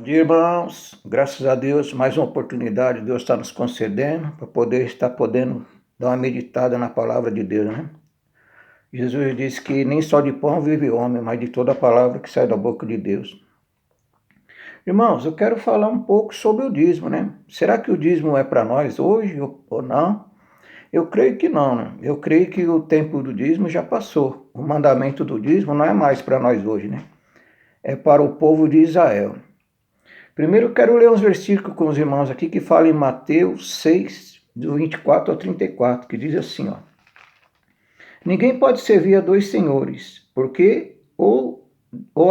Bom dia, irmãos. Graças a Deus, mais uma oportunidade Deus está nos concedendo para poder estar podendo dar uma meditada na palavra de Deus, né? Jesus disse que nem só de pão vive o homem, mas de toda a palavra que sai da boca de Deus. Irmãos, eu quero falar um pouco sobre o dízimo, né? Será que o dízimo é para nós hoje ou não? Eu creio que não, né? Eu creio que o tempo do dízimo já passou. O mandamento do dízimo não é mais para nós hoje, né? É para o povo de Israel. Primeiro eu quero ler uns versículos com os irmãos aqui que falam em Mateus 6, do 24 ao 34, que diz assim, ó. Ninguém pode servir a dois senhores, porque ou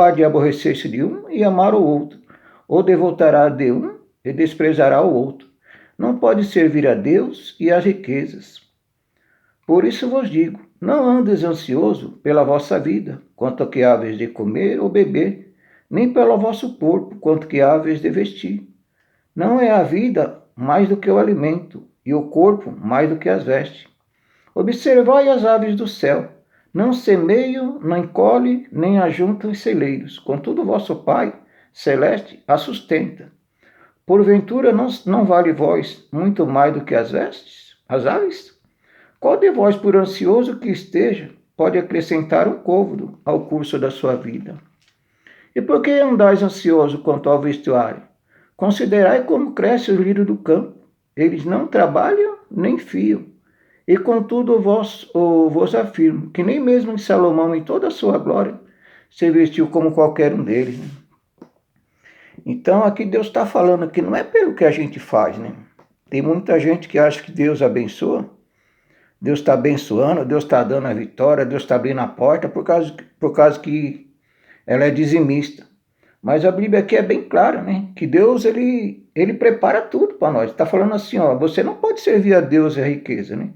há de aborrecer-se de um e amar o outro, ou devotará de um e desprezará o outro. Não pode servir a Deus e às riquezas. Por isso vos digo, não andes ansioso pela vossa vida, quanto a que haveis de comer ou beber, nem pelo vosso corpo, quanto que haveis de vestir. Não é a vida mais do que o alimento, e o corpo mais do que as vestes. Observai as aves do céu, não semeiam, nem colhem, nem ajuntam em celeiros, contudo vosso Pai celeste a sustenta. Porventura não vale vós muito mais do que as vestes, as aves? Qual de vós, por ansioso que esteja, pode acrescentar um côvado ao curso da sua vida? E por que andais ansioso quanto ao vestuário? Considerai como cresce o lírio do campo. Eles não trabalham nem fiam. E contudo vos afirmo que nem mesmo Salomão, em toda a sua glória, se vestiu como qualquer um deles. Né? Então aqui Deus está falando que não é pelo que a gente faz, né? Tem muita gente que acha que Deus abençoa. Deus está abençoando, Deus está dando a vitória, Deus está abrindo a porta por causa que ela é dizimista. Mas a Bíblia aqui é bem clara, né? Que Deus, ele prepara tudo para nós. Está falando assim, ó, você não pode servir a Deus e a riqueza, né?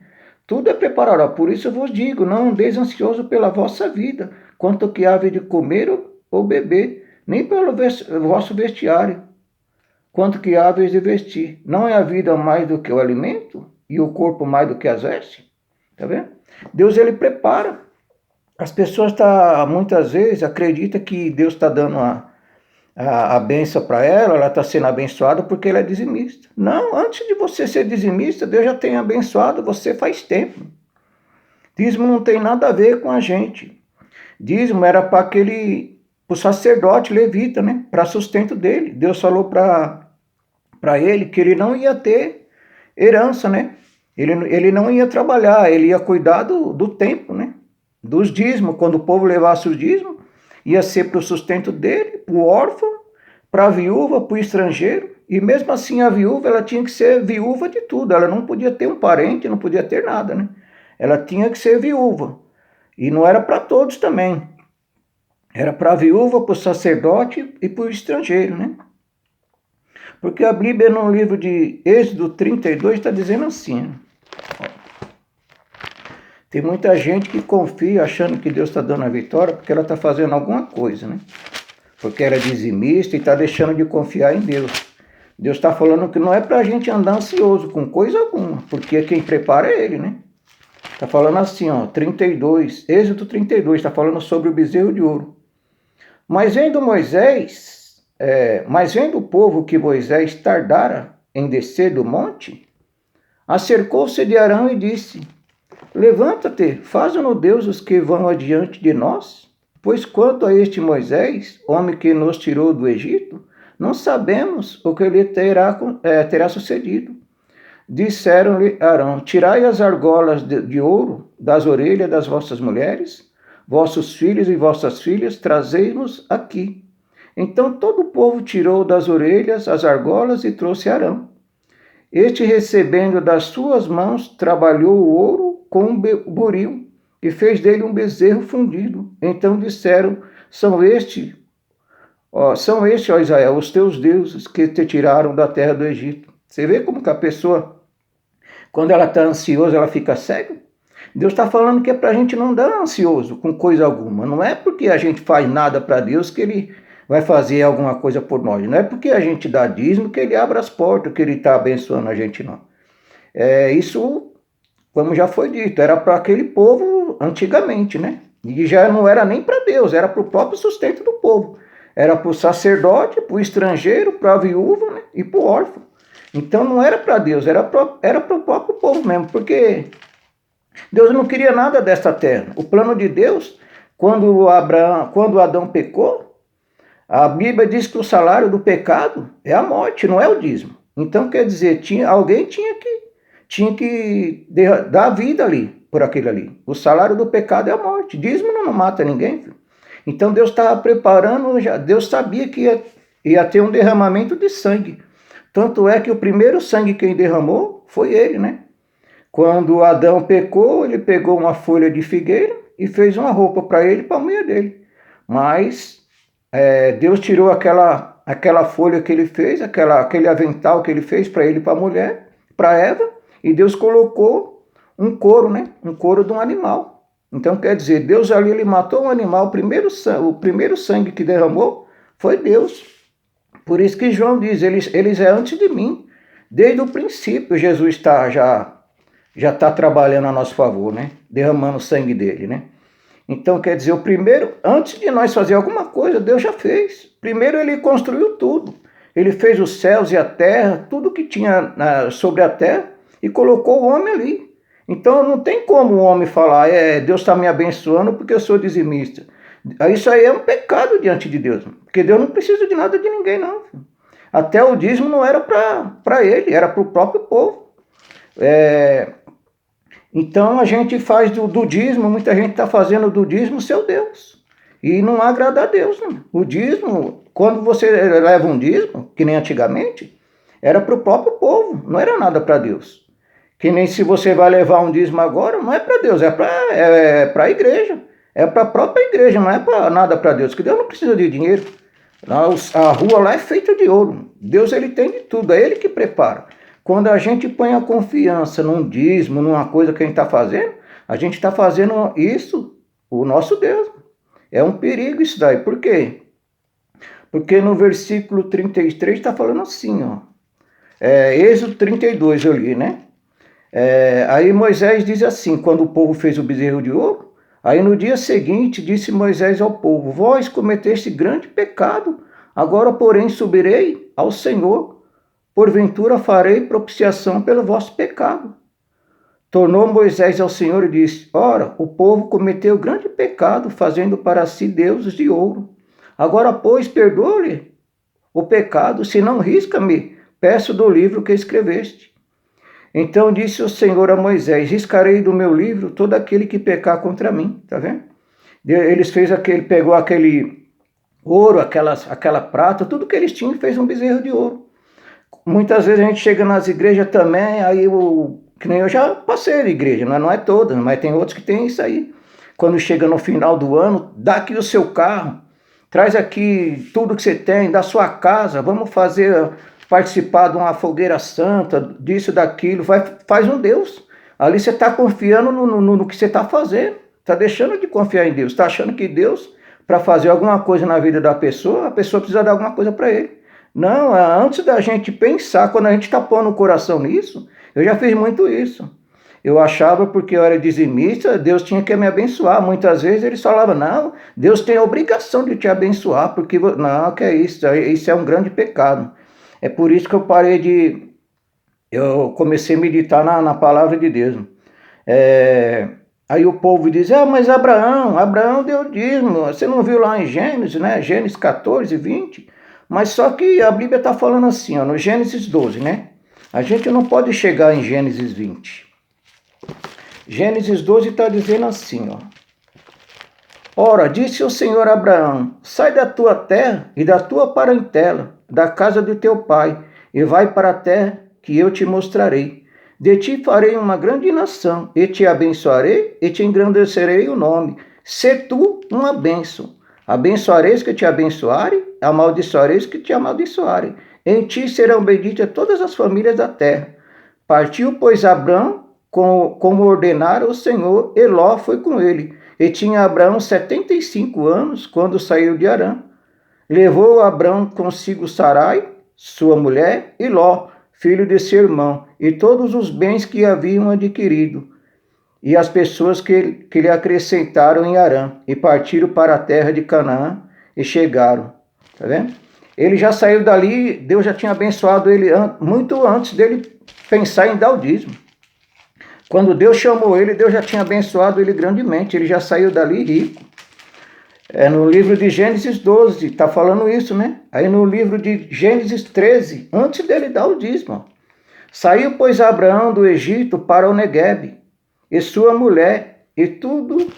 Tudo é preparado. Ó. Por isso eu vos digo, não andeis ansioso pela vossa vida, quanto que haver de comer ou beber, nem pelo vosso vestiário, quanto que haveis de vestir. Não é a vida mais do que o alimento e o corpo mais do que as vestes? Tá vendo? Deus, ele prepara. As pessoas muitas vezes acreditam que Deus está dando a benção para ela está sendo abençoada porque ela é dizimista. Não, antes de você ser dizimista, Deus já tem abençoado você faz tempo. Dízimo não tem nada a ver com a gente. Dízimo era para o sacerdote levita, né? Para sustento dele. Deus falou para ele que ele não ia ter herança, né? Ele não ia trabalhar, ele ia cuidar do tempo, né? Dos dízimos. Quando o povo levasse os dízimos, ia ser para o sustento dele, para o órfão, para a viúva, para o estrangeiro. E mesmo assim a viúva, ela tinha que ser viúva de tudo. Ela não podia ter um parente, não podia ter nada, né? Ela tinha que ser viúva. E não era para todos também. Era para a viúva, para o sacerdote e para o estrangeiro, né? Porque a Bíblia, no livro de Êxodo 32, está dizendo assim. Tem muita gente que confia achando que Deus está dando a vitória porque ela está fazendo alguma coisa, né? Porque ela é dizimista e está deixando de confiar em Deus. Deus está falando que não é para a gente andar ansioso com coisa alguma, porque quem prepara é Ele, né? Está falando assim, ó, 32, Êxodo 32, está falando sobre o bezerro de ouro. Mas vendo o povo que Moisés tardara em descer do monte, acercou-se de Arão e disse: Levanta-te, faça-nos Deus os que vão adiante de nós, pois quanto a este Moisés, homem que nos tirou do Egito, não sabemos o que lhe terá sucedido. Disseram-lhe Arão: Tirai as argolas de ouro das orelhas das vossas mulheres, vossos filhos e vossas filhas, trazei-nos aqui. Então todo o povo tirou das orelhas as argolas e trouxe Arão. Este, recebendo das suas mãos, trabalhou o ouro com um buril e fez dele um bezerro fundido. Então disseram: São estes, ó Israel, os teus deuses que te tiraram da terra do Egito. Você vê como que a pessoa, quando ela está ansiosa, ela fica cega? Deus está falando que é para a gente não andar ansioso com coisa alguma. Não é porque a gente faz nada para Deus que Ele vai fazer alguma coisa por nós. Não é porque a gente dá dízimo que Ele abre as portas, que Ele está abençoando a gente, não. Isso, como já foi dito, era para aquele povo antigamente, né? E já não era nem para Deus, era para o próprio sustento do povo. Era para o sacerdote, para o estrangeiro, para a viúva, né? E para o órfão. Então não era para Deus, era para o próprio povo mesmo, porque Deus não queria nada desta terra. O plano de Deus, quando Adão pecou, a Bíblia diz que o salário do pecado é a morte, não é o dízimo. Então quer dizer, alguém tinha que dar vida ali, por aquele ali. O salário do pecado é a morte. Dízimo não mata ninguém, filho. Então Deus estava preparando, Deus sabia que ia ter um derramamento de sangue. Tanto é que o primeiro sangue quem derramou foi ele, né? Quando Adão pecou, ele pegou uma folha de figueira e fez uma roupa para ele e para a mulher dele. Mas Deus tirou aquela folha que ele fez, aquele avental que ele fez para ele e para a mulher, para Eva, e Deus colocou um couro, né? Um couro de um animal. Então quer dizer, Deus ali ele matou um animal, o primeiro sangue que derramou foi Deus. Por isso que João diz, eles é antes de mim. Desde o princípio Jesus já está trabalhando a nosso favor, né? Derramando o sangue dele, né? Então quer dizer, o primeiro, antes de nós fazer alguma coisa, Deus já fez. Primeiro ele construiu tudo. Ele fez os céus e a terra, tudo que tinha sobre a terra, e colocou o homem ali. Então não tem como o homem falar, Deus está me abençoando porque eu sou dizimista. Isso aí é um pecado diante de Deus, porque Deus não precisa de nada de ninguém, não. Até o dízimo não era para ele, era para o próprio povo. Então a gente faz do dízimo, muita gente está fazendo do dízimo seu Deus. E não agrada a Deus, né? O dízimo, quando você leva um dízimo, que nem antigamente, era para o próprio povo, não era nada para Deus. Que nem se você vai levar um dízimo agora, não é para Deus, é para a igreja. É para a própria igreja, não é para nada para Deus, porque Deus não precisa de dinheiro. A rua lá é feita de ouro. Deus ele tem de tudo, é ele que prepara. Quando a gente põe a confiança num dízimo, numa coisa que a gente está fazendo, a gente está fazendo isso, o nosso Deus. É um perigo isso daí. Por quê? Porque no versículo 33 está falando assim, ó. Êxodo 32 eu li, né? Aí Moisés diz assim, quando o povo fez o bezerro de ouro, aí no dia seguinte disse Moisés ao povo, vós cometeste grande pecado, agora porém subirei ao Senhor, porventura farei propiciação pelo vosso pecado. Tornou Moisés ao Senhor e disse, ora, o povo cometeu grande pecado, fazendo para si deuses de ouro. Agora, pois, perdoa-lhe o pecado, se não risca-me, peço do livro que escreveste. Então disse o Senhor a Moisés, riscarei do meu livro todo aquele que pecar contra mim, tá vendo? Pegou aquele ouro, aquela prata, tudo que eles tinham, fez um bezerro de ouro. Muitas vezes a gente chega nas igrejas também, aí que nem eu já passei de igreja, não é todas, mas tem outros que tem isso aí. Quando chega no final do ano, dá aqui o seu carro, traz aqui tudo que você tem, da sua casa, vamos participar de uma fogueira santa, disso, daquilo, faz um Deus. Ali você está confiando no que você está fazendo, está deixando de confiar em Deus, está achando que Deus, para fazer alguma coisa na vida da pessoa, a pessoa precisa dar alguma coisa para ele. Não, antes da gente pensar, quando a gente está pondo o coração nisso, eu já fiz muito isso. Eu achava, porque eu era dizimista, Deus tinha que me abençoar. Muitas vezes eles falavam, não, Deus tem a obrigação de te abençoar, porque, não, que é isso é um grande pecado. É por isso que eu comecei a meditar na palavra de Deus. Aí o povo diz, mas Abraão deu dízimo, você não viu lá em Gênesis, né? Gênesis 14, 20, mas só que a Bíblia está falando assim, ó, no Gênesis 12, né? A gente não pode chegar em Gênesis 20. Gênesis 12 está dizendo assim, ó. Ora, disse o Senhor a Abraão, sai da tua terra e da tua parentela, da casa de teu pai, e vai para a terra que eu te mostrarei. De ti farei uma grande nação, e te abençoarei, e te engrandecerei o nome. Se tu uma bênção. Abençoareis que te abençoarem, amaldiçoareis que te amaldiçoarem. Em ti serão benditas todas as famílias da terra. Partiu, pois, Abraão, como ordenara o Senhor, e Ló foi com ele. E tinha Abraão 75 anos, quando saiu de Harã. Levou Abraão consigo Sarai, sua mulher, e Ló, filho de seu irmão, e todos os bens que haviam adquirido, e as pessoas que lhe acrescentaram em Harã, e partiram para a terra de Canaã, e chegaram. Tá vendo? Ele já saiu dali, Deus já tinha abençoado ele muito antes dele pensar em dar o dízimo. Quando Deus chamou ele, Deus já tinha abençoado ele grandemente, ele já saiu dali rico. No livro de Gênesis 12, está falando isso, né? Aí no livro de Gênesis 13, antes dele dar o dízimo. Saiu, pois, Abraão do Egito para o Neguebe, e sua mulher, e tudo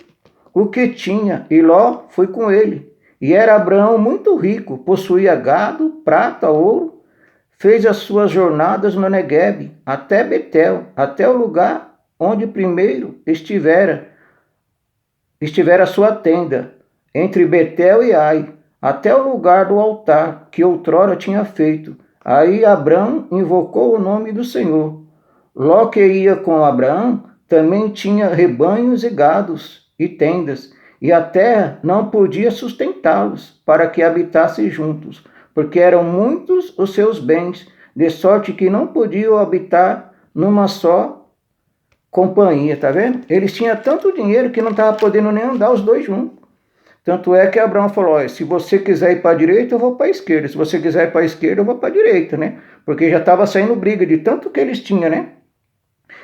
o que tinha, e Ló foi com ele. E era Abraão muito rico, possuía gado, prata, ouro, fez as suas jornadas no Neguebe, até Betel, até o lugar onde primeiro estivera a sua tenda, entre Betel e Ai, até o lugar do altar que outrora tinha feito. Aí Abraão invocou o nome do Senhor. Ló, que ia com Abraão, também tinha rebanhos e gados e tendas, e a terra não podia sustentá-los para que habitassem juntos, porque eram muitos os seus bens, de sorte que não podiam habitar numa só companhia, tá vendo? Eles tinham tanto dinheiro que não estava podendo nem andar os dois juntos. Tanto é que Abraão falou, olha, se você quiser ir para a direita, eu vou para a esquerda. Se você quiser ir para a esquerda, eu vou para a direita, né? Porque já estava saindo briga de tanto que eles tinham, né?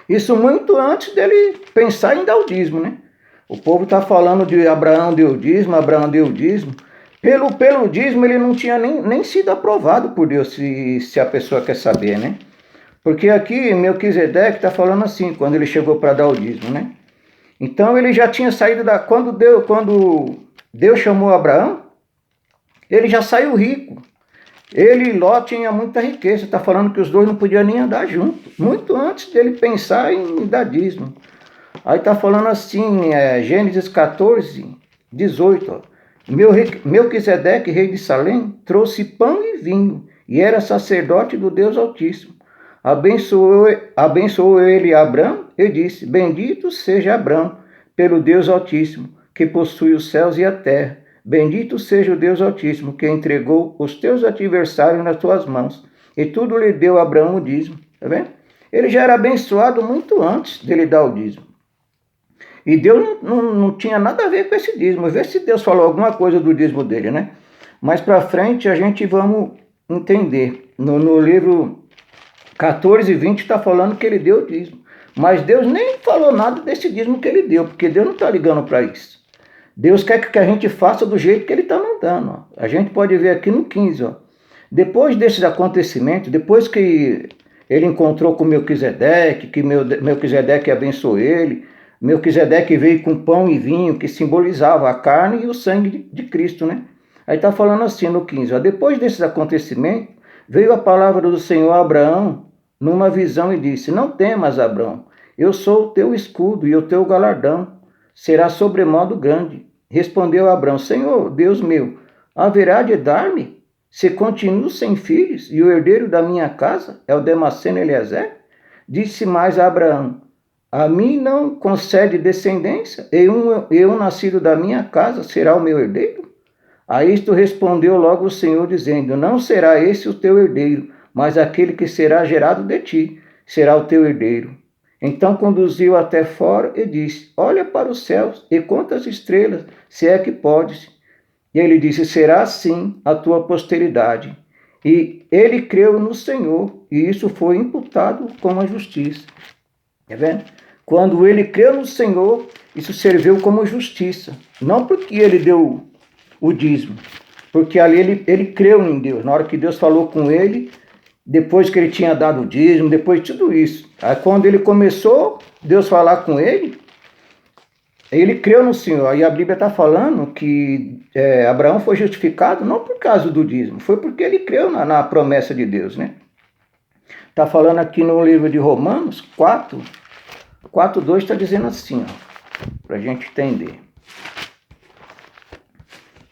Isso muito antes dele pensar em dar o dízimo, né? O povo está falando de Abraão deu dízimo, Abraão deu dízimo. Pelo dízimo ele não tinha nem sido aprovado por Deus, se a pessoa quer saber, né? Porque aqui Melquisedeque está falando assim, quando ele chegou para dar o dízimo, né? Então ele já tinha saído da... Quando Deus chamou Abraão, ele já saiu rico. Ele e Ló tinham muita riqueza. Está falando que os dois não podiam nem andar juntos. Muito antes dele pensar em dar dízimo. Aí está falando assim, Gênesis 14, 18. Ó. Melquisedeque, rei de Salém, trouxe pão e vinho, e era sacerdote do Deus Altíssimo. Abençoou ele Abrão e disse, bendito seja Abrão pelo Deus Altíssimo, que possui os céus e a terra. Bendito seja o Deus Altíssimo, que entregou os teus adversários nas tuas mãos. E tudo lhe deu Abraão o dízimo. Tá vendo? Ele já era abençoado muito antes dele dar o dízimo. E Deus não tinha nada a ver com esse dízimo. Vê se Deus falou alguma coisa do dízimo dele, né? Mais para frente a gente vamos entender. No livro 14 e 20 está falando que ele deu o dízimo. Mas Deus nem falou nada desse dízimo que ele deu, porque Deus não está ligando para isso. Deus quer que a gente faça do jeito que ele está mandando. Ó. A gente pode ver aqui no 15. Ó. Depois desses acontecimentos, depois que ele encontrou com Melquisedeque, que Melquisedeque abençoou ele, Melquisedeque veio com pão e vinho, que simbolizava a carne e o sangue de Cristo, né? Aí está falando assim no 15. Ó. Depois desses acontecimentos, veio a palavra do Senhor a Abraão numa visão e disse, não temas, Abraão, eu sou o teu escudo e o teu galardão será sobremodo grande. Respondeu Abraão, Senhor, Deus meu, haverá de dar-me, se continuo sem filhos, e o herdeiro da minha casa é o Damasceno Eliezer? Disse mais a Abraão, a mim não concede descendência, e um nascido da minha casa será o meu herdeiro? A isto respondeu logo o Senhor, dizendo, não será esse o teu herdeiro, mas aquele que será gerado de ti será o teu herdeiro. Então conduziu até fora e disse, olha para os céus e conta as estrelas, se é que podes. E ele disse, será assim a tua posteridade. E ele creu no Senhor, e isso foi imputado como a justiça. Tá vendo? Quando ele creu no Senhor, isso serviu como justiça. Não porque ele deu o dízimo, porque ali ele creu em Deus. Na hora que Deus falou com ele, depois que ele tinha dado o dízimo, depois de tudo isso. Aí quando ele começou, Deus falar com ele, ele creu no Senhor. Aí a Bíblia está falando que Abraão foi justificado não por causa do dízimo, foi porque ele creu na promessa de Deus, né? Está falando aqui no livro de Romanos 4:2 está dizendo assim, para a gente entender.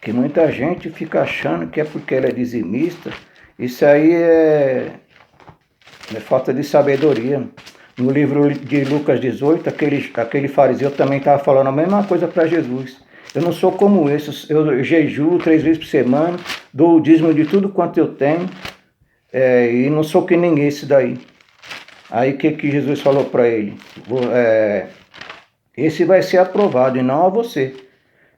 Que muita gente fica achando que é porque ela é dizimista. Isso aí é falta de sabedoria. No livro de Lucas 18, aquele fariseu também estava falando a mesma coisa para Jesus. Eu não sou como esse, eu jejuo 3 vezes por semana, dou o dízimo de tudo quanto eu tenho, e não sou que nem esse daí. Aí o que Jesus falou para ele? Esse vai ser aprovado e não a você.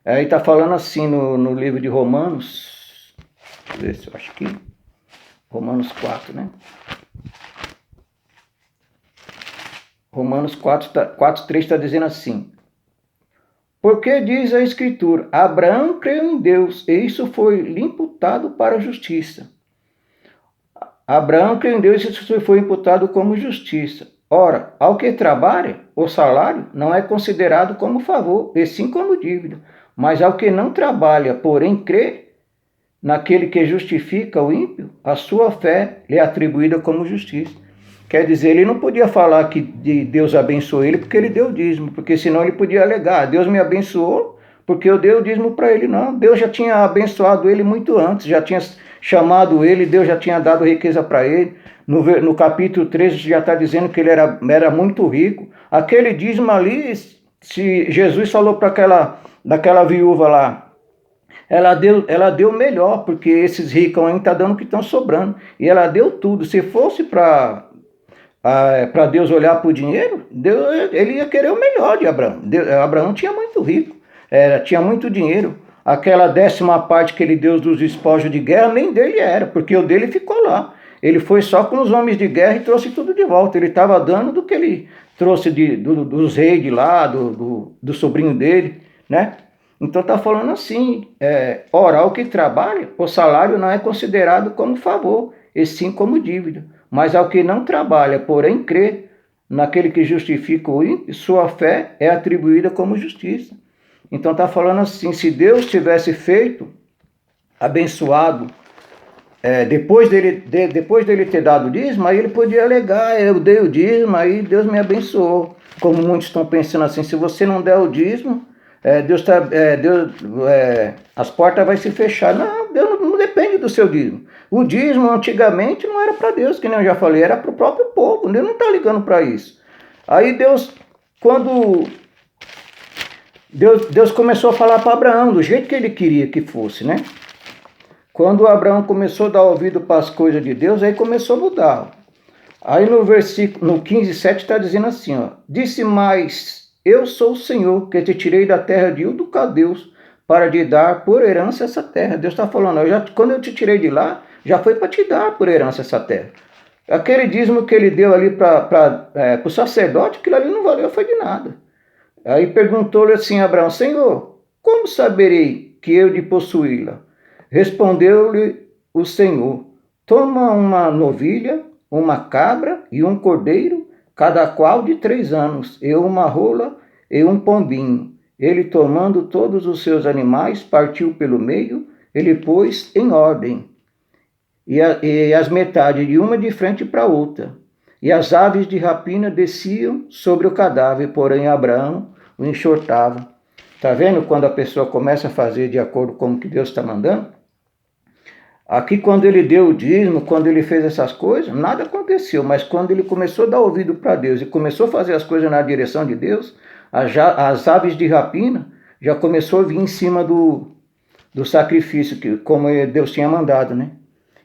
Aí está falando assim no livro de Romanos, ver se eu acho que Romanos 4, né? Romanos 4:3 está dizendo assim: porque diz a Escritura, Abraão creu em Deus, e isso foi lhe imputado para a justiça. Abraão creu em Deus, e isso foi imputado como justiça. Ora, ao que trabalha, o salário não é considerado como favor, e sim como dívida. Mas ao que não trabalha, porém crê naquele que justifica o ímpio, a sua fé lhe é atribuída como justiça. Quer dizer, ele não podia falar que Deus abençoou ele porque ele deu o dízimo, porque senão ele podia alegar, Deus me abençoou porque eu dei o dízimo para ele. Não, Deus já tinha abençoado ele muito antes, já tinha chamado ele, Deus já tinha dado riqueza para ele. No capítulo 13 já está dizendo que ele era muito rico. Aquele dízimo ali, se Jesus falou para daquela viúva lá, ela deu melhor, porque esses ricos ainda estão dando o que estão sobrando. E ela deu tudo. Se fosse para Deus olhar para o dinheiro, ele ia querer o melhor de Abraão. Abraão tinha muito rico, tinha muito dinheiro. Aquela 10ª parte que ele deu dos despojos de guerra, nem dele era, porque o dele ficou lá. Ele foi só com os homens de guerra e trouxe tudo de volta. Ele estava dando do que ele trouxe dos reis de lá, do sobrinho dele, né? Então está falando assim, ora, ao que trabalha, o salário não é considerado como favor, e sim como dívida. Mas ao que não trabalha, porém crê naquele que justifica o ímpio, sua fé é atribuída como justiça. Então está falando assim, se Deus tivesse abençoado, depois dele ter dado o dízimo, aí ele podia alegar, eu dei o dízimo, aí Deus me abençoou. Como muitos estão pensando assim, se você não der o dízimo, as portas vão se fechar. Não, Deus não depende do seu dízimo. O dízimo antigamente não era para Deus, que nem eu já falei, era para o próprio povo. Deus não está ligando para isso. Aí quando Deus começou a falar para Abraão do jeito que ele queria que fosse, né? Quando Abraão começou a dar ouvido para as coisas de Deus, aí começou a mudar. Aí no 15:7 está dizendo assim, ó, disse mais, eu sou o Senhor, que te tirei da terra de Ur dos Caldeus, para te dar por herança essa terra. Deus está falando, quando eu te tirei de lá, já foi para te dar por herança essa terra. Aquele dízimo que ele deu ali para o sacerdote, aquilo ali não valeu, foi de nada. Aí perguntou-lhe assim Abraão, Senhor, como saberei que eu de possuí-la? Respondeu-lhe o Senhor, toma uma novilha, uma cabra e um cordeiro, cada qual de 3 anos, e uma rola e um pombinho. Ele, tomando todos os seus animais, partiu pelo meio, ele pôs em ordem, e as metades de uma de frente para outra. E as aves de rapina desciam sobre o cadáver, porém Abraão o enxortava. Está vendo quando a pessoa começa a fazer de acordo com o que Deus está mandando? Aqui, quando ele deu o dízimo, quando ele fez essas coisas, nada aconteceu. Mas quando ele começou a dar ouvido para Deus e começou a fazer as coisas na direção de Deus, as aves de rapina já começou a vir em cima do sacrifício, como Deus tinha mandado, né?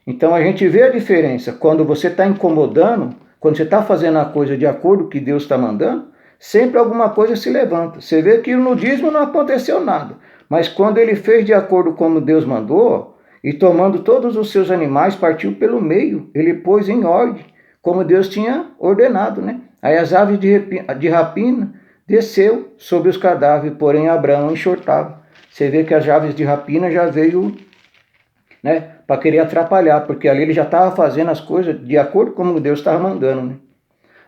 Então a gente vê a diferença. Quando você está incomodando, quando você está fazendo a coisa de acordo com o que Deus está mandando, sempre alguma coisa se levanta. Você vê que no dízimo não aconteceu nada. Mas quando ele fez de acordo com como Deus mandou, e tomando todos os seus animais, partiu pelo meio, ele pôs em ordem, como Deus tinha ordenado, né? Aí as aves de rapina desceu sobre os cadáveres, porém Abraão enxortava. Você vê que as aves de rapina já veio, né, para querer atrapalhar, porque ali ele já estava fazendo as coisas de acordo com como Deus estava mandando, né?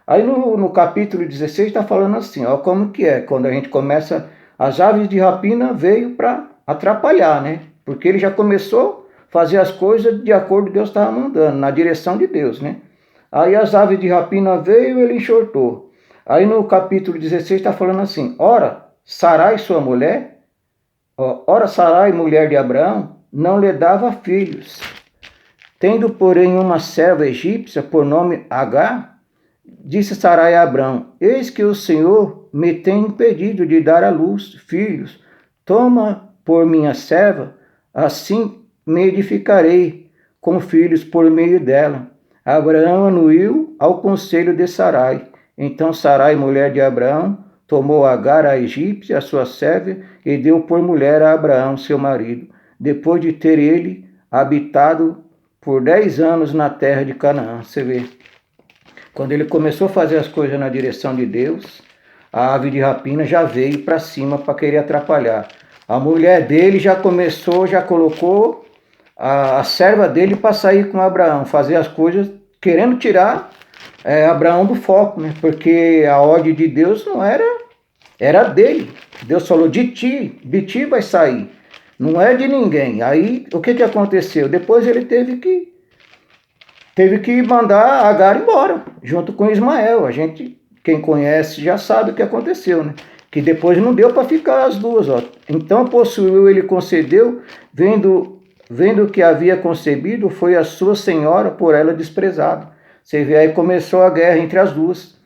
Aí no capítulo 16 está falando assim, ó, como que é, quando a gente começa, as aves de rapina veio para atrapalhar, né? Porque ele já começou a fazer as coisas de acordo com Deus estava mandando, na direção de Deus, né? Aí as aves de rapina veio e ele enxortou. Aí no capítulo 16 está falando assim, ora, Sarai, sua mulher, ora Sarai, mulher de Abraão, não lhe dava filhos. Tendo, porém, uma serva egípcia por nome Agar, disse Sarai a Abraão, eis que o Senhor me tem impedido de dar à luz filhos. Toma por minha serva, assim me edificarei com filhos por meio dela. Abraão anuiu ao conselho de Sarai. Então Sarai, mulher de Abraão, tomou Agar, a egípcia, a sua serva, e deu por mulher a Abraão, seu marido, depois de ter ele habitado por 10 anos na terra de Canaã. Você vê, quando ele começou a fazer as coisas na direção de Deus, a ave de rapina já veio para cima para querer atrapalhar. A mulher dele já começou, já colocou a serva dele para sair com Abraão, fazer as coisas, querendo tirar Abraão do foco, né? Porque a ordem de Deus não era dele. Deus falou, de ti vai sair, não é de ninguém. Aí, o que aconteceu? Depois ele teve que mandar Agar embora, junto com Ismael. A gente, quem conhece, já sabe o que aconteceu, né? Que depois não deu para ficar as duas, ó. Então possuiu, ele concedeu, vendo que havia concebido, foi a sua senhora por ela desprezado. Você vê, aí começou a guerra entre as duas.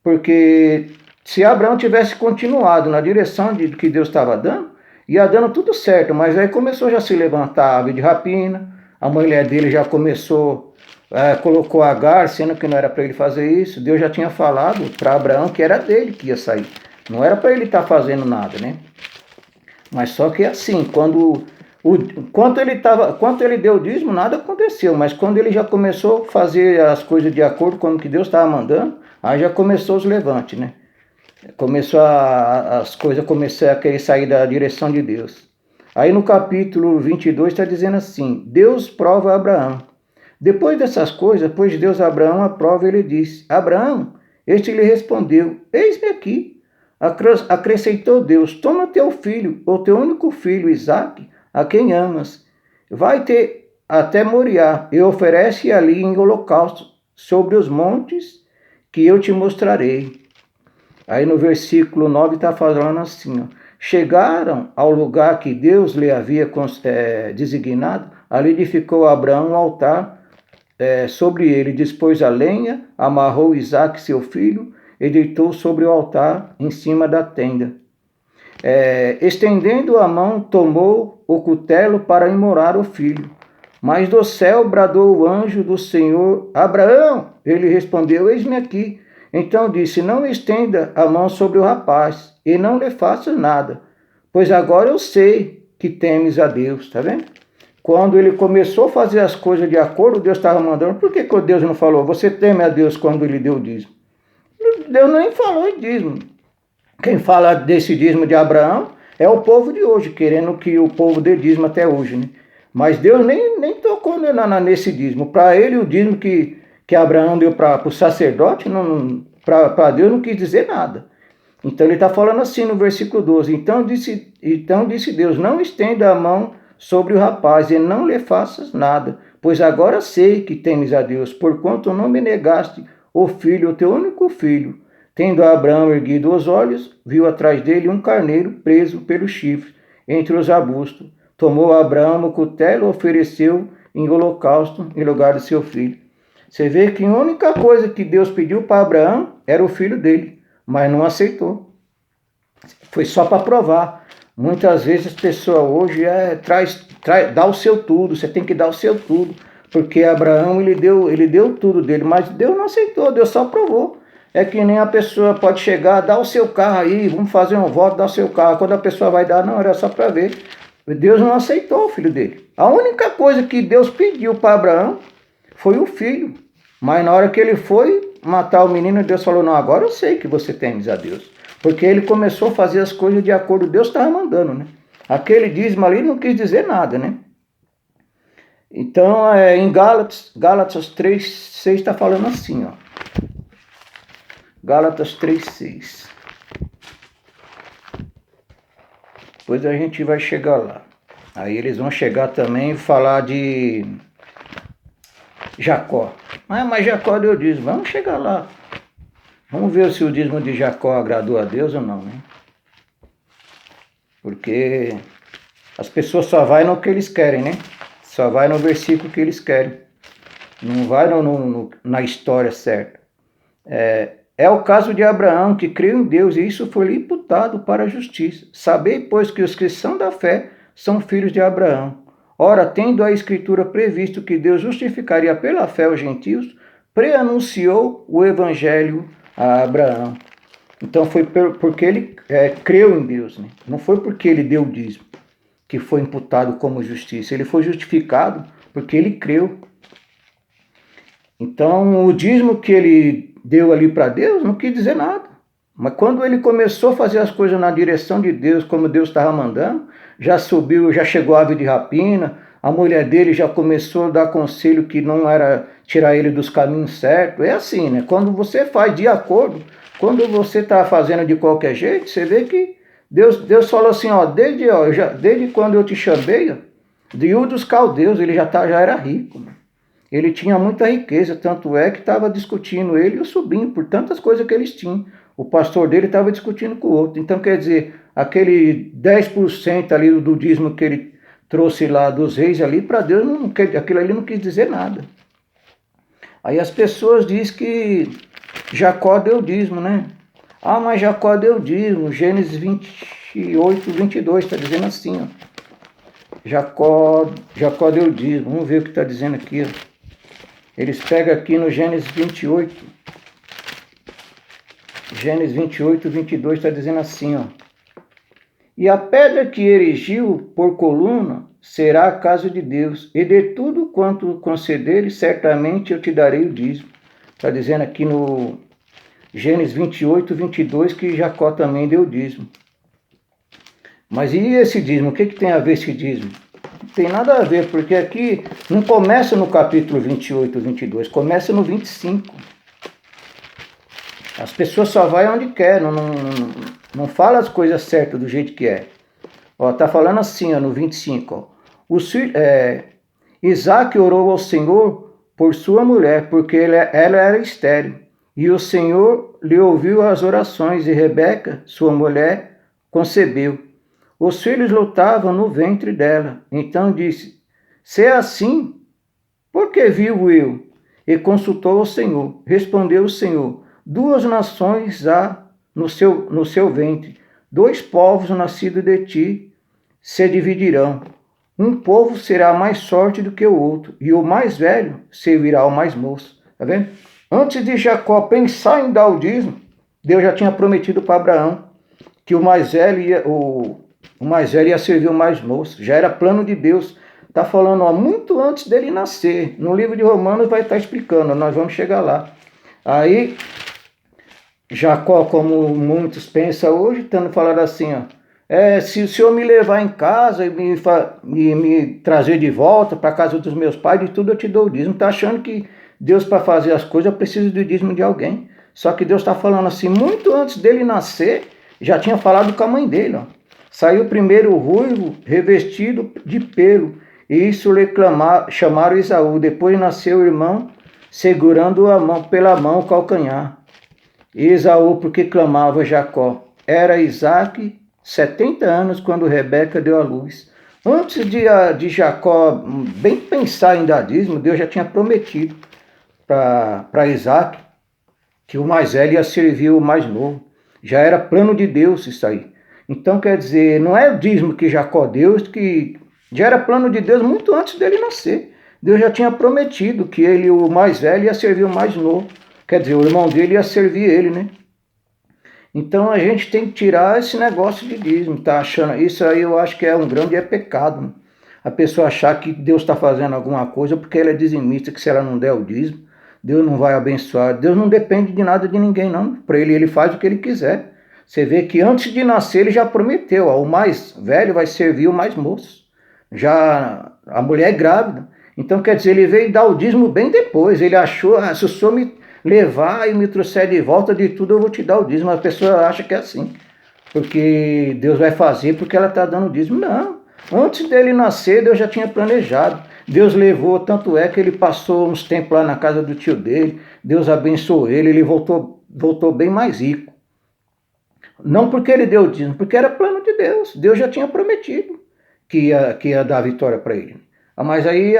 Porque se Abraão tivesse continuado na direção de que Deus estava dando, ia dando tudo certo, mas aí começou já a se levantar a ave de rapina, a mulher dele já começou, colocou Agar, sendo que não era para ele fazer isso. Deus já tinha falado para Abraão que era dele que ia sair, não era para ele estar fazendo nada, né? Mas só que assim, quando ele deu o dízimo, nada aconteceu, mas quando ele já começou a fazer as coisas de acordo com o que Deus estava mandando, aí já começou os levantes, né? As coisas começaram a querer sair da direção de Deus. Aí no capítulo 22 está dizendo assim, Deus prova a Abraão. Depois dessas coisas, pois Deus a Abraão aprova, ele disse, Abraão, este lhe respondeu, eis-me aqui. Acrescentou Deus, toma teu filho, o teu único filho, Isaque, a quem amas, vai-te até Moriá e oferece ali em holocausto sobre os montes que eu te mostrarei. Aí no versículo 9 está falando assim, ó, chegaram ao lugar que Deus lhe havia designado, ali edificou Abraão um altar sobre ele, dispôs a lenha, amarrou Isaque seu filho, e deitou sobre o altar em cima da tenda. Estendendo a mão, tomou o cutelo para imolar o filho. Mas do céu bradou o anjo do Senhor, Abraão! Ele respondeu, eis-me aqui. Então disse, não estenda a mão sobre o rapaz, e não lhe faça nada, pois agora eu sei que temes a Deus, tá vendo? Quando ele começou a fazer as coisas de acordo, Deus estava mandando, por que Deus não falou, você teme a Deus quando ele deu o dízimo? Deus nem falou em dízimo. Quem fala desse dízimo de Abraão é o povo de hoje, querendo que o povo dê dízimo até hoje, né? Mas Deus nem tocou nesse dízimo. Para ele, o dízimo que Abraão deu para o sacerdote, para Deus não quis dizer nada. Então ele está falando assim no versículo 12. Então disse Deus, não estenda a mão sobre o rapaz e não lhe faças nada, pois agora sei que temes a Deus, porquanto não me negaste o filho, o teu único filho. Tendo Abraão erguido os olhos, viu atrás dele um carneiro preso pelos chifres entre os arbustos. Tomou Abraão o cutelo e ofereceu em holocausto em lugar de seu filho. Você vê que a única coisa que Deus pediu para Abraão era o filho dele, mas não aceitou. Foi só para provar. Muitas vezes as pessoas hoje dá o seu tudo, você tem que dar o seu tudo. Porque Abraão ele deu tudo dele, mas Deus não aceitou, Deus só provou. É que nem a pessoa pode chegar, dar o seu carro aí, vamos fazer um voto, dar o seu carro. Quando a pessoa vai dar, não, era só para ver. Deus não aceitou o filho dele. A única coisa que Deus pediu para Abraão foi o filho. Mas na hora que ele foi matar o menino, Deus falou, não, agora eu sei que você temes a Deus. Porque ele começou a fazer as coisas de acordo com Deus estava mandando, né? Aquele dízimo ali não quis dizer nada, né? Então, em Gálatas 3:6 está falando assim, ó. Gálatas 3:6. Depois a gente vai chegar lá. Aí eles vão chegar também e falar de Jacó. Mas Jacó deu dízimo. Vamos chegar lá. Vamos ver se o dízimo de Jacó agradou a Deus ou não, né? Porque as pessoas só vão no que eles querem, né? Só vai no versículo que eles querem. Não vai na história certa. É o caso de Abraão, que creu em Deus, e isso foi lhe imputado para a justiça. Sabei, pois, que os que são da fé são filhos de Abraão. Ora, tendo a Escritura previsto que Deus justificaria pela fé os gentios, preanunciou o Evangelho a Abraão. Então foi porque ele creu em Deus, né? Não foi porque ele deu o dízimo. que foi imputado como justiça. Ele foi justificado porque ele creu. Então, o dízimo que ele deu ali para Deus não quis dizer nada. Mas quando ele começou a fazer as coisas na direção de Deus, como Deus estava mandando, já subiu, já chegou a ave de rapina, a mulher dele já começou a dar conselho que não era tirar ele dos caminhos certos. É assim, né? Quando você faz de acordo, quando você está fazendo de qualquer jeito, você vê que Deus falou assim, desde quando eu te chamei, de Ur dos Caldeus, ele já era rico, mano. Ele tinha muita riqueza, tanto é que estava discutindo ele e o sobrinho, por tantas coisas que eles tinham. O pastor dele estava discutindo com o outro. Então, quer dizer, aquele 10% ali do dízimo que ele trouxe lá dos reis ali, para Deus, aquilo ali não quis dizer nada. Aí as pessoas dizem que Jacó deu dízimo, né? Ah, mas Jacó deu dízimo. Gênesis 28, 22, está dizendo assim, ó. Jacó deu dízimo. Vamos ver o que está dizendo aqui, ó. Eles pegam aqui no Gênesis 28. Gênesis 28, 22 está dizendo assim, ó. E a pedra que erigiu por coluna será a casa de Deus, e de tudo quanto concederes, certamente eu te darei o dízimo. Está dizendo aqui no Gênesis 28, 22 que Jacó também deu dízimo. Mas e esse dízimo? O que tem a ver esse dízimo? Não tem nada a ver, porque aqui não começa no capítulo 28, 22, começa no 25. As pessoas só vão onde quer, não fala as coisas certas do jeito que é. Ó, tá falando assim, ó, no 25. Ó. Isaac orou ao Senhor por sua mulher, porque ela era estéril. E o Senhor lhe ouviu as orações, e Rebeca, sua mulher, concebeu. Os filhos lutavam no ventre dela. Então disse, se é assim, por que vivo eu? E consultou o Senhor. Respondeu o Senhor, 2 nações há no seu ventre, 2 povos nascidos de ti se dividirão. Um povo será mais forte do que o outro, e o mais velho servirá ao mais moço. Tá vendo? Antes de Jacó pensar em dar o dízimo, Deus já tinha prometido para Abraão que o mais velho ia servir o mais moço. Já era plano de Deus. Está falando, ó, muito antes dele nascer. No livro de Romanos vai estar explicando, nós vamos chegar lá. Aí, Jacó, como muitos pensam hoje, estando falando assim, ó, se o Senhor me levar em casa e me trazer de volta para a casa dos meus pais, de tudo eu te dou o dízimo. Está achando que Deus, para fazer as coisas, eu preciso do dízimo de alguém. Só que Deus está falando assim, muito antes dele nascer, já tinha falado com a mãe dele. Ó. Saiu primeiro o ruivo, revestido de pelo, e isso chamaram Esaú. Depois nasceu o irmão, segurando pela mão o calcanhar. E Esaú, porque clamava Jacó. Era Isaque 70 anos quando Rebeca deu à luz. Antes de Jacó bem pensar em dar dízimo, Deus já tinha prometido para Isaque que o mais velho ia servir o mais novo. Já era plano de Deus isso aí. Então, quer dizer, não é o dízimo que Jacó deu, que já era plano de Deus muito antes dele nascer. Deus já tinha prometido que ele, o mais velho, ia servir o mais novo. Quer dizer, o irmão dele ia servir ele, né? Então a gente tem que tirar esse negócio de dízimo, tá achando? Isso aí eu acho que é um grande pecado. Né? A pessoa achar que Deus está fazendo alguma coisa porque ela é dizimista, que se ela não der o dízimo, Deus não vai abençoar. Deus não depende de nada de ninguém, não. Para ele faz o que ele quiser. Você vê que antes de nascer ele já prometeu, ó, o mais velho vai servir o mais moço. Já a mulher é grávida. Então quer dizer, ele veio dar o dízimo bem depois. Ele achou, se o senhor me levar e me trouxer de volta de tudo, eu vou te dar o dízimo. A pessoa acha que é assim, porque Deus vai fazer porque ela está dando o dízimo. Não, antes dele nascer, Deus já tinha planejado. Deus levou, tanto é que ele passou uns tempos lá na casa do tio dele, Deus abençoou ele voltou bem mais rico. Não porque ele deu o dízimo, porque era plano de Deus. Deus já tinha prometido que ia dar a vitória para ele. Mas aí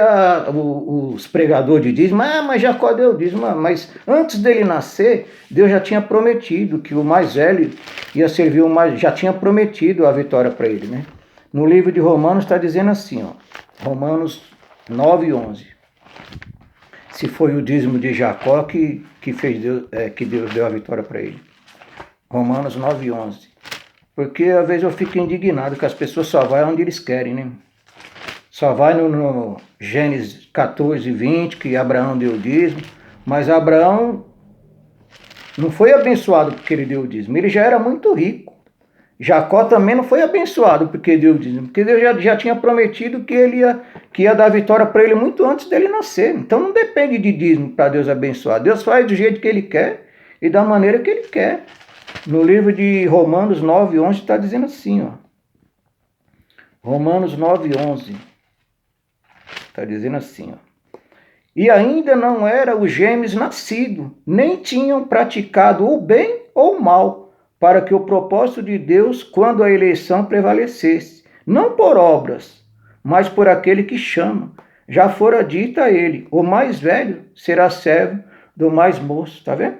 os pregadores de dízimo, mas Jacó deu dízimo, mas antes dele nascer, Deus já tinha prometido que o mais velho ia servir o mais, já tinha prometido a vitória para ele, né? No livro de Romanos está dizendo assim, ó, Romanos 9:11. Se foi o dízimo de Jacó que fez Deus, que Deus deu a vitória para ele. Romanos 9:11. Porque às vezes eu fico indignado que as pessoas só vão onde eles querem, né? Só vai no Gênesis 14, 20, que Abraão deu o dízimo, mas Abraão não foi abençoado porque ele deu o dízimo, ele já era muito rico. Jacó também não foi abençoado porque deu o dízimo, porque Deus já tinha prometido que ia dar vitória para ele muito antes dele nascer. Então não depende de dízimo para Deus abençoar. Deus faz do jeito que ele quer e da maneira que ele quer. No livro de Romanos 9, 11 está dizendo assim, ó. Romanos 9, 11. Está dizendo assim, ó. E ainda não era os gêmeos nascidos, nem tinham praticado o bem ou o mal, para que o propósito de Deus, quando a eleição prevalecesse, não por obras, mas por aquele que chama. Já fora dito a ele, o mais velho será servo do mais moço. Tá vendo?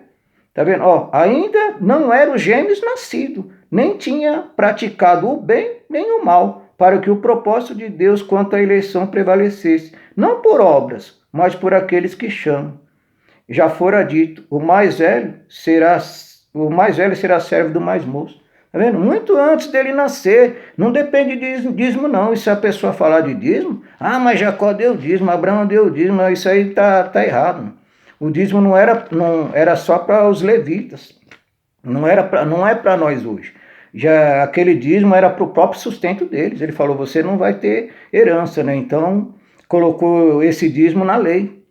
Tá vendo? Ó, ainda não era os gêmeos nascidos, nem tinha praticado o bem nem o mal, para que o propósito de Deus quanto à eleição prevalecesse, não por obras, mas por aqueles que chamam. Já fora dito, o mais velho será servo do mais moço. Tá vendo? Muito antes dele nascer, não depende de dízimo não. E se a pessoa falar de dízimo, mas Jacó deu dízimo, Abraão deu dízimo, isso aí tá errado. O dízimo não era só para os levitas, não é para nós hoje. Já aquele dízimo era para o próprio sustento deles. Ele falou, você não vai ter herança, né? Então colocou esse dízimo na lei.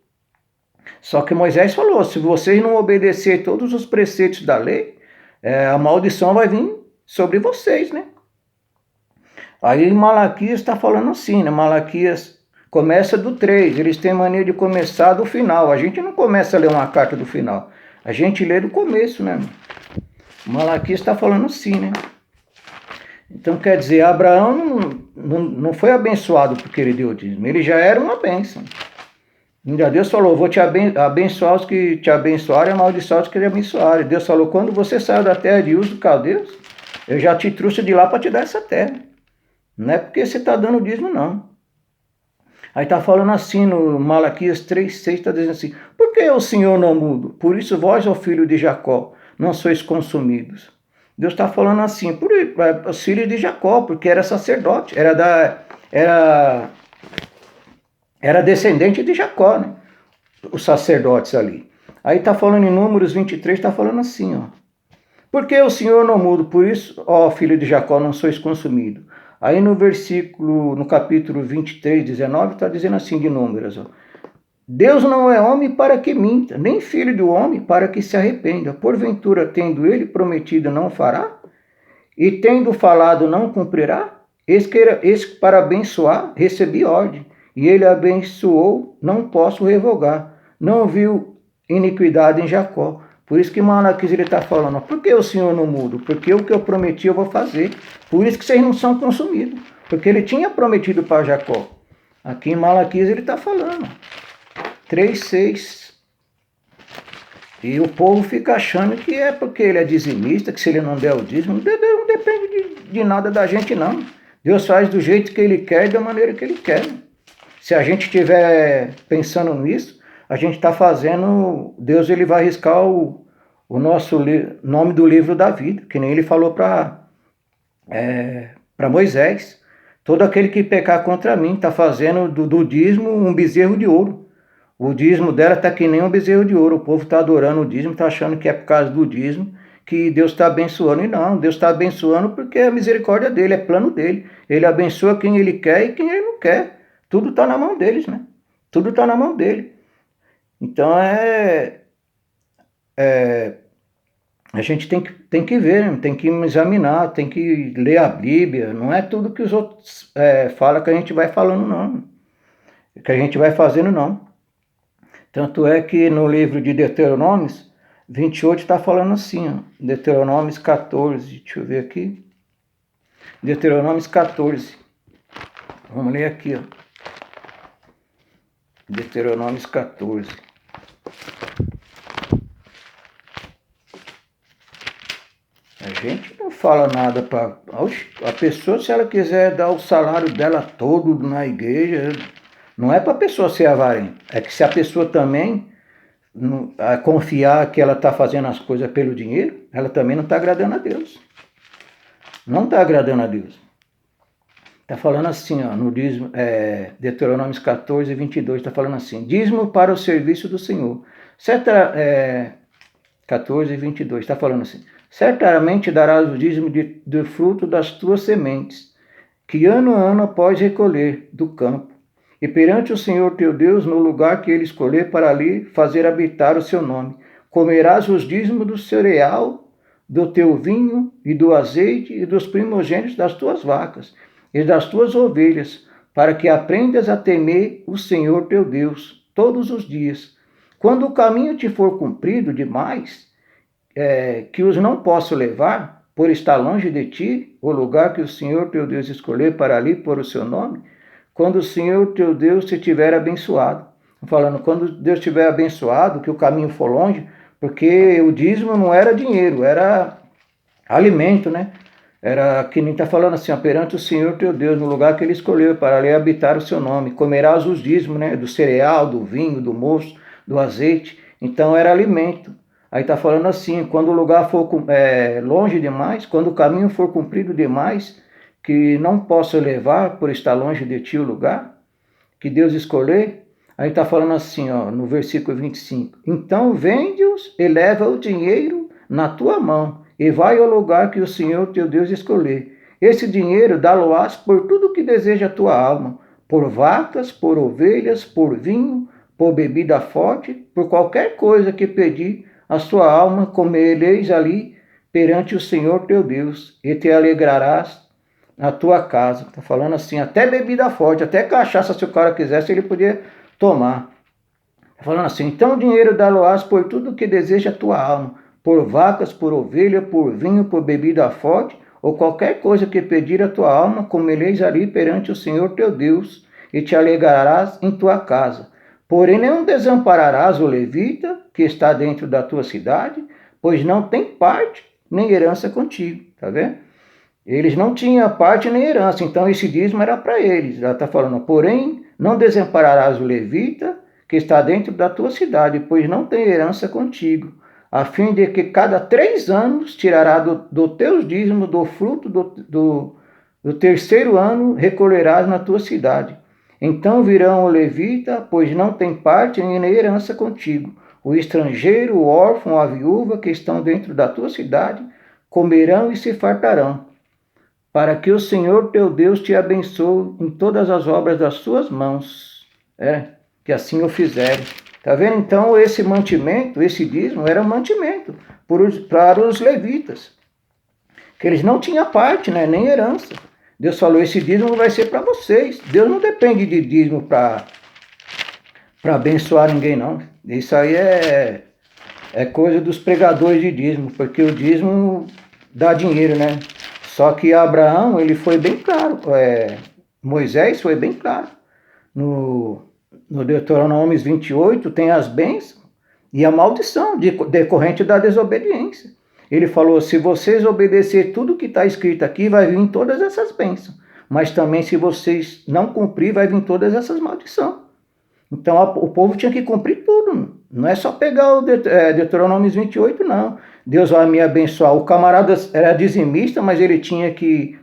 Só que Moisés falou, se vocês não obedecer todos os preceitos da lei, a maldição vai vir sobre vocês, né? Aí Malaquias está falando assim, né? Malaquias começa do 3, eles têm mania de começar do final. A gente não começa a ler uma carta do final, a gente lê do começo, né? Malaquias está falando assim, né? Então quer dizer, Abraão não foi abençoado porque ele deu o dízimo, ele já era uma bênção. Ainda Deus falou, vou te abençoar os que te abençoarem e amaldiçoar os que te abençoarem. Deus falou, quando você saiu da terra de Uz dos Caldeus, eu já te trouxe de lá para te dar essa terra. Não é porque você está dando dízimo, não. Aí está falando assim no Malaquias 3,6, está dizendo assim, por que o Senhor não muda? Por isso vós, ó filho de Jacó, não sois consumidos. Deus está falando assim, por os filhos de Jacó, porque era sacerdote, era descendente de Jacó, né? Os sacerdotes ali. Aí está falando em Números 23, está falando assim, ó. Porque o Senhor não muda, por isso, ó filho de Jacó, não sois consumido. Aí no capítulo 23, 19, está dizendo assim de Números, ó. Deus não é homem para que minta, nem filho do homem para que se arrependa. Porventura, tendo ele prometido, não fará? E tendo falado, não cumprirá? Eis que para abençoar, recebi ordem. E ele abençoou, não posso revogar. Não viu iniquidade em Jacó. Por isso que Malaquias ele está falando, por que o Senhor não muda? Porque o que eu prometi eu vou fazer. Por isso que vocês não são consumidos. Porque ele tinha prometido para Jacó. Aqui em Malaquias ele está falando. 3,6. E o povo fica achando que é porque ele é dizimista, que se ele não der o dízimo, não depende de nada da gente não. Deus faz do jeito que ele quer e da maneira que ele quer. Se a gente estiver pensando nisso, a gente está fazendo, Deus ele vai riscar o nosso nome do livro da vida, que nem ele falou para Moisés. Todo aquele que pecar contra mim está fazendo do dízimo um bezerro de ouro. O dízimo dela está que nem um bezerro de ouro. O povo está adorando o dízimo, está achando que é por causa do dízimo que Deus está abençoando. E não, Deus está abençoando porque é a misericórdia dele, é plano dele. Ele abençoa quem ele quer e quem ele não quer. Tudo está na mão deles, né? Tudo está na mão dele. Então a gente tem que ver, tem que examinar, tem que ler a Bíblia. Não é tudo que os outros falam que a gente vai falando, não. Que a gente vai fazendo, não. Tanto é que no livro de Deuteronômios 28 está falando assim, ó, Deuteronômios 14, deixa eu ver aqui. Deuteronômios 14. Vamos ler aqui, ó. Deuteronômios 14. A gente não fala nada para a pessoa, se ela quiser dar o salário dela todo na igreja, não é para a pessoa ser avarenta. É que se a pessoa também confiar que ela está fazendo as coisas pelo dinheiro, ela também não está agradando a Deus. Não está agradando a Deus. Está falando assim, ó, no dízimo, Deuteronômio 14, 22, está falando assim, dízimo para o serviço do Senhor. 14, 22, está falando assim, certamente darás o dízimo do fruto das tuas sementes, que ano a ano após recolher do campo, e perante o Senhor teu Deus, no lugar que ele escolher para ali fazer habitar o seu nome, comerás os dízimos do cereal, do teu vinho e do azeite e dos primogênitos das tuas vacas e das tuas ovelhas, para que aprendas a temer o Senhor teu Deus todos os dias. Quando o caminho te for comprido demais, que os não posso levar, por estar longe de ti, o lugar que o Senhor teu Deus escolher para ali pôr o seu nome, quando o Senhor teu Deus te tiver abençoado. Falando, quando Deus tiver abençoado, que o caminho for longe, porque o dízimo não era dinheiro, era alimento, né? Era que nem está falando assim, ó, perante o Senhor teu Deus, no lugar que ele escolheu para ali habitar o seu nome. Comerás os dízimos, né? Do cereal, do vinho, do mosto, do azeite. Então era alimento. Aí está falando assim, quando o lugar for longe demais, quando o caminho for comprido demais, que não possa levar por estar longe de ti o lugar, que Deus escolher. Aí está falando assim, ó, no versículo 25. Então vende-os e leva o dinheiro na tua mão, e vai ao lugar que o Senhor teu Deus escolher. Esse dinheiro dá-lo-ás por tudo que deseja a tua alma, por vacas, por ovelhas, por vinho, por bebida forte, por qualquer coisa que pedir a sua alma, comereis ali perante o Senhor teu Deus, e te alegrarás na tua casa. Está falando assim, até bebida forte, até cachaça, se o cara quisesse, ele podia tomar. Está falando assim, então o dinheiro dá-lo-ás por tudo que deseja a tua alma, por vacas, por ovelha, por vinho, por bebida forte, ou qualquer coisa que pedir a tua alma, comereis ali perante o Senhor teu Deus, e te alegrarás em tua casa. Porém não desampararás o levita, que está dentro da tua cidade, pois não tem parte nem herança contigo. Tá vendo? Eles não tinham parte nem herança, então esse dízimo era para eles. Ela está falando, porém não desampararás o levita, que está dentro da tua cidade, pois não tem herança contigo, a fim de que cada 3 anos tirará do teus dízimos, do fruto do terceiro ano, recolherás na tua cidade. Então virão o levita, pois não tem parte nem herança contigo. O estrangeiro, o órfão, a viúva, que estão dentro da tua cidade, comerão e se fartarão, para que o Senhor teu Deus te abençoe em todas as obras das suas mãos. Que assim o fizerem. Está vendo? Então, esse mantimento, esse dízimo, era um mantimento para os levitas, que eles não tinham parte, né, nem herança. Deus falou, esse dízimo vai ser para vocês. Deus não depende de dízimo para abençoar ninguém, não. Isso aí é coisa dos pregadores de dízimo, porque o dízimo dá dinheiro, né? Só que Abraão, ele foi bem claro, Moisés foi bem claro. No Deuteronômio 28 tem as bênçãos e a maldição decorrente da desobediência. Ele falou, se vocês obedecer tudo que está escrito aqui, vai vir todas essas bênçãos. Mas também se vocês não cumprir, vai vir todas essas maldições. Então o povo tinha que cumprir tudo. Não é só pegar o Deuteronômio 28, não. Deus vai me abençoar. O camarada era dizimista, mas ele tinha que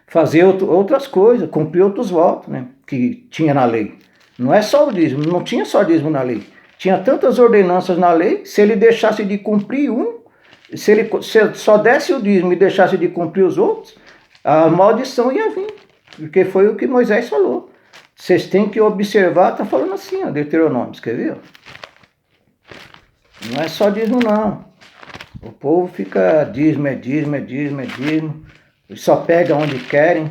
fazer outras coisas, cumprir outros votos, né, que tinha na lei. Não é só o dízimo, não tinha só dízimo na lei. Tinha tantas ordenanças na lei, se ele deixasse de cumprir se ele só desse o dízimo e deixasse de cumprir os outros, a maldição ia vir. Porque foi o que Moisés falou. Vocês têm que observar, está falando assim, ó, Deuteronômio, quer ver? Não é só dízimo, não. O povo fica dízimo, dízimo. Só pega onde querem.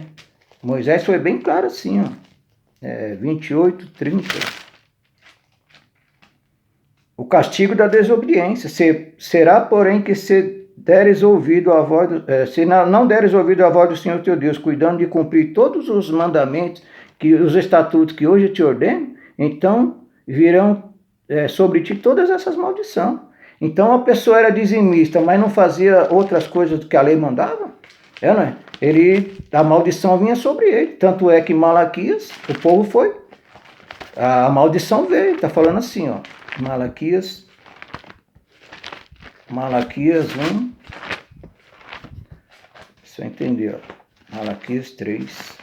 Moisés foi bem claro assim, ó. 28, 30. O castigo da desobediência. Será, porém, que se deres ouvido à voz se não deres ouvido à voz do Senhor teu Deus, cuidando de cumprir todos os mandamentos, os estatutos que hoje te ordeno, então virão sobre ti todas essas maldições. Então a pessoa era dizimista, mas não fazia outras coisas do que a lei mandava, não é? A maldição vinha sobre ele. Tanto é que Malaquias, o povo foi, a maldição veio. Está falando assim, ó, Malaquias 1, Só entender, ó. Malaquias 3.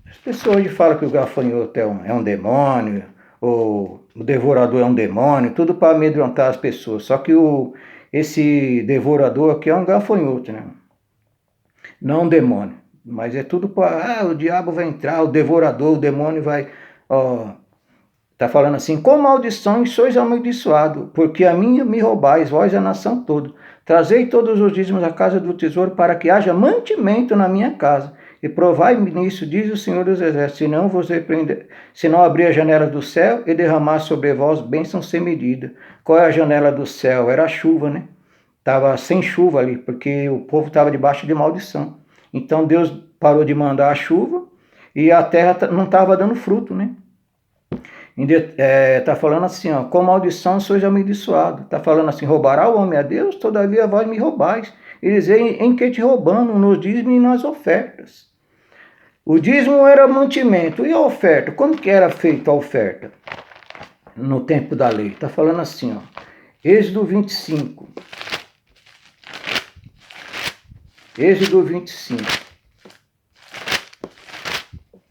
As pessoas hoje falam que o gafanhoto é um demônio, ou o devorador é um demônio, tudo para amedrontar as pessoas. Só que esse devorador aqui é um gafanhoto, né? Não um demônio. Mas é tudo para, o diabo vai entrar, o devorador, o demônio vai... Ó, tá falando assim, com maldição sois amaldiçoados, porque a mim me roubais, vós a nação toda. Trazei todos os dízimos à casa do tesouro, para que haja mantimento na minha casa. E provai-me nisso, diz o Senhor dos Exércitos, se não abrir a janela do céu e derramar sobre vós bênção sem medida. Qual é a janela do céu? Era a chuva, né? Estava sem chuva ali, porque o povo estava debaixo de maldição. Então Deus parou de mandar a chuva e a terra não estava dando fruto, né? Está falando assim, ó, com maldição sois amaldiçoado. Está falando assim, roubará o homem a Deus, todavia vós me roubais. E dizer, em que te roubando? Nos dízimos e nas ofertas. O dízimo era mantimento. E a oferta? Como que era feita a oferta? No tempo da lei. Está falando assim, ó, Êxodo 25. Êxodo 25.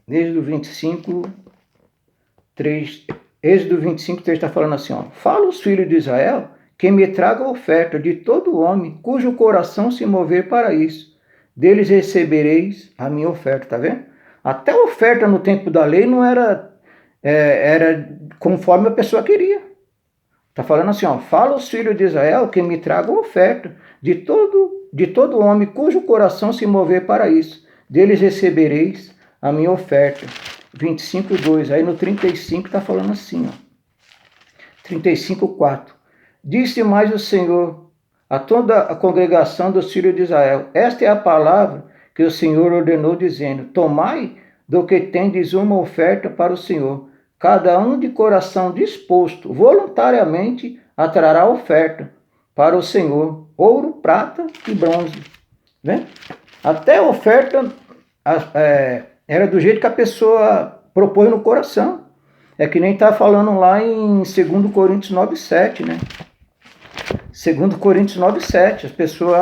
Êxodo 25... 3, Êxodo 25, 3 está falando assim, ó, fala os filhos de Israel que me tragam a oferta de todo homem cujo coração se mover para isso. Deles recebereis a minha oferta, tá vendo? Até a oferta no tempo da lei não era, era conforme a pessoa queria. Está falando assim, ó, fala os filhos de Israel que me tragam a oferta de todo homem cujo coração se mover para isso. Deles recebereis a minha oferta. 25:2, aí no 35 está falando assim, ó. 35:4. Disse mais o Senhor a toda a congregação dos filhos de Israel: esta é a palavra que o Senhor ordenou, dizendo: tomai do que tendes uma oferta para o Senhor. Cada um de coração disposto, voluntariamente, atrará oferta para o Senhor: ouro, prata e bronze. Né? Até a oferta era do jeito que a pessoa propõe no coração. É que nem está falando lá em 2 Coríntios 9:7, né? 2 Coríntios 9:7. As pessoas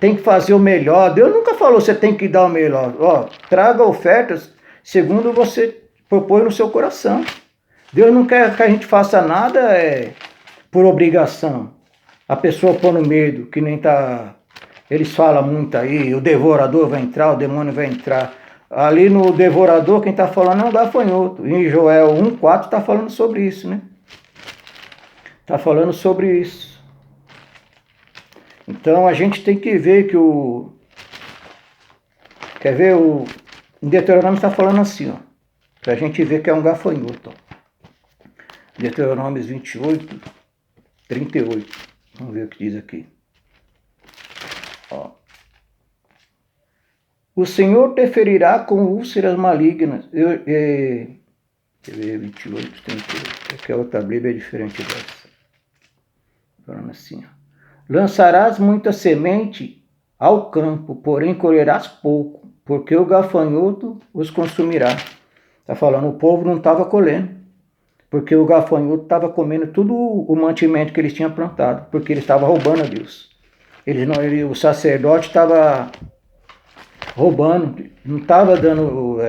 têm que fazer o melhor. Deus nunca falou você tem que dar o melhor. Ó, traga ofertas segundo você propõe no seu coração. Deus não quer que a gente faça nada por obrigação. A pessoa pondo medo, que nem tá... Eles falam muito aí, o devorador vai entrar, o demônio vai entrar. Ali no devorador, quem está falando é um gafanhoto. Em Joel 1:4 está falando sobre isso, né? Está falando sobre isso. Então a gente tem que ver que Quer ver? Em Deuteronômio está falando assim, ó. Para a gente ver que é um gafanhoto, ó. Deuteronômio 28, 38. Vamos ver o que diz aqui. Ó. O Senhor te ferirá com úlceras malignas. 28, 38. Aqui a outra Bíblia é diferente dessa. Falando assim, ó. Lançarás muita semente ao campo, porém colherás pouco, porque o gafanhoto os consumirá. Está falando, o povo não estava colhendo, porque o gafanhoto estava comendo tudo o mantimento que eles tinham plantado, porque ele estava roubando a Deus. O sacerdote estava roubando, não estava dando,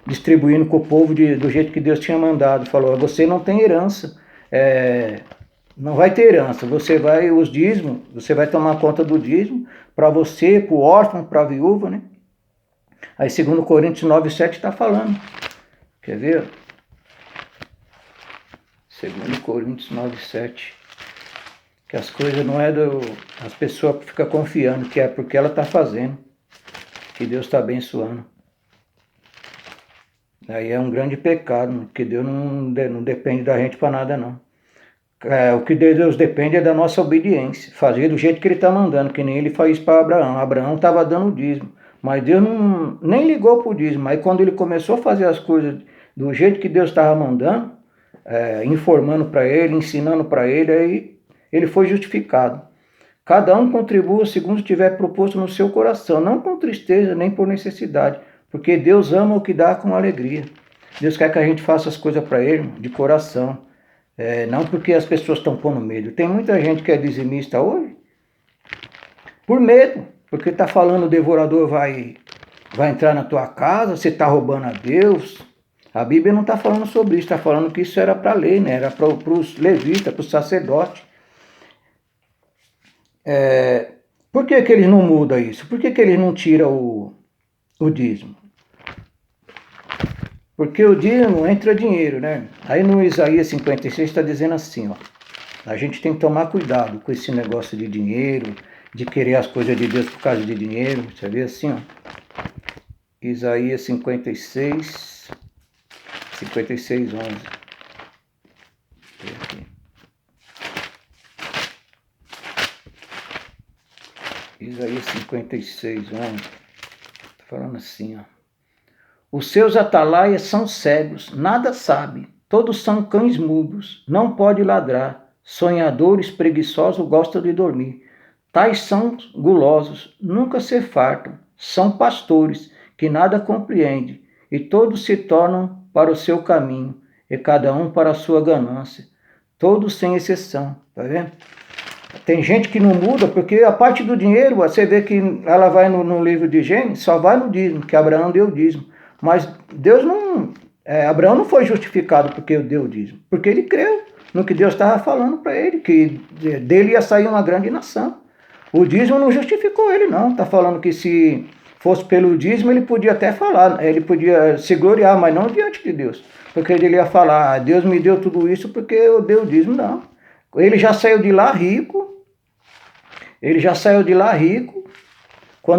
distribuindo com o povo do jeito que Deus tinha mandado. Falou, você não tem herança, não vai ter herança, os dízimos, você vai tomar conta do dízimo para você, para o órfão, para a viúva, né? Aí 2 Coríntios 9:7 está falando. Quer ver? 2 Coríntios 9:7. Que as coisas não é as pessoas ficam confiando que é porque ela está fazendo, que Deus está abençoando. Aí é um grande pecado, porque Deus não depende da gente para nada, não. O que de Deus depende é da nossa obediência, fazer do jeito que Ele está mandando, que nem Ele faz para Abraão. Abraão estava dando o dízimo, mas Deus nem ligou para o dízimo. Aí quando ele começou a fazer as coisas do jeito que Deus estava mandando, informando para ele, ensinando para ele, aí ele foi justificado. Cada um contribua segundo tiver proposto no seu coração, não com tristeza nem por necessidade, porque Deus ama o que dá com alegria. Deus quer que a gente faça as coisas para Ele de coração. Não porque as pessoas estão pondo medo. Tem muita gente que é dizimista hoje por medo, porque está falando o devorador vai entrar na tua casa, você está roubando a Deus. A Bíblia não está falando sobre isso, está falando que isso era para a lei, né? Era para os levitas, para os sacerdotes. Por que eles não mudam isso? Por que eles não tiram o dízimo? Porque o dízimo entra dinheiro, né? Aí no Isaías 56 está dizendo assim, ó. A gente tem que tomar cuidado com esse negócio de dinheiro, de querer as coisas de Deus por causa de dinheiro. Você vê assim, ó. Isaías 56, 11. Isaías 56, 11. Está falando assim, ó. Os seus atalaias são cegos, nada sabe. Todos são cães mudos, não pode ladrar. Sonhadores preguiçosos gostam de dormir. Tais são gulosos, nunca se fartam. São pastores, que nada compreendem. E todos se tornam para o seu caminho, e cada um para a sua ganância. Todos sem exceção, tá vendo? Tem gente que não muda, porque a parte do dinheiro, você vê que ela vai no livro de Gênesis, só vai no dízimo, que Abraão deu o dízimo. Mas Deus não... Abraão não foi justificado porque deu o dízimo, porque ele creu no que Deus estava falando para ele, que dele ia sair uma grande nação. O dízimo não justificou ele, não. Está falando que se fosse pelo dízimo, ele podia até falar, ele podia se gloriar, mas não diante de Deus. Porque ele ia falar, Deus me deu tudo isso porque eu dei o dízimo, não. Ele já saiu de lá rico,